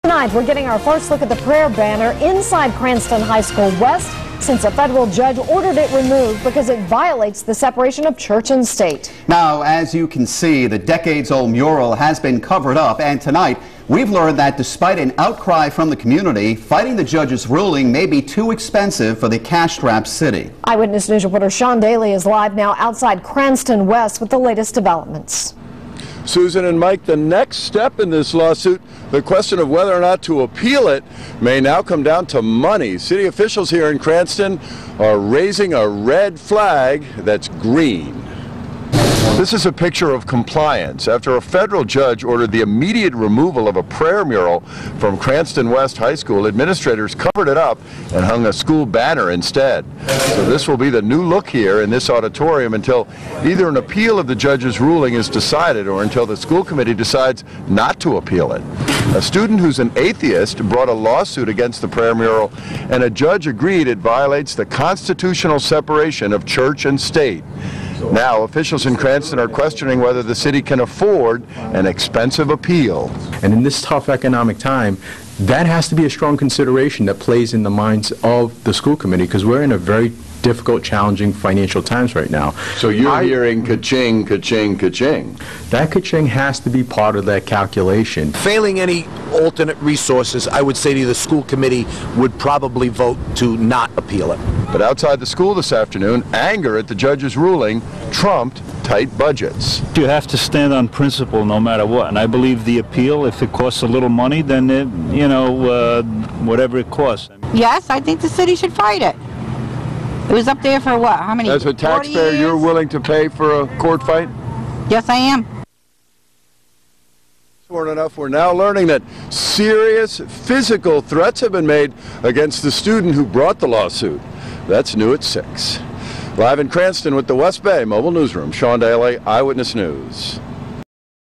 Tonight, we're getting our first look at the prayer banner inside Cranston High School West since a federal judge ordered it removed because it violates the separation of church and state. Now, as you can see, the decades-old mural has been covered up, and tonight we've learned that despite an outcry from the community, fighting the judge's ruling may be too expensive for the cash-strapped city. Eyewitness News reporter Sean Daly is live now outside Cranston West with the latest developments. Susan and Mike, the next step in this lawsuit, the question of whether or not to appeal it, may now come down to money. City officials here in Cranston are raising a red flag that's green. This is a picture of compliance after a federal judge ordered the immediate removal of a prayer mural from Cranston West High School. Administrators covered it up and hung a school banner instead. So this will be the new look here in this auditorium until either an appeal of the judge's ruling is decided or until the school committee decides not to appeal it. A student who's an atheist brought a lawsuit against the prayer mural, and a judge agreed it violates the constitutional separation of church and state. Now, officials in Cranston are questioning whether the city can afford an expensive appeal. And in this tough economic time, that has to be a strong consideration that plays in the minds of the school committee, because we're in a very difficult, challenging financial times right now. So you're hearing ka-ching, ka-ching, ka-ching. That ka-ching has to be part of that calculation. Failing any alternate resources, I would say to you the school committee would probably vote to not appeal it. But outside the school this afternoon, anger at the judge's ruling trumped tight budgets. You have to stand on principle no matter what, and I believe the appeal, if it costs a little money, then whatever it costs. Yes, I think the city should fight it. It was up there for what? How many? As a taxpayer, you're willing to pay for a court fight? Yes, I am. Sworn enough, we're now learning that serious physical threats have been made against the student who brought the lawsuit. That's new at 6. Live in Cranston with the West Bay Mobile Newsroom, Sean Daly, Eyewitness News.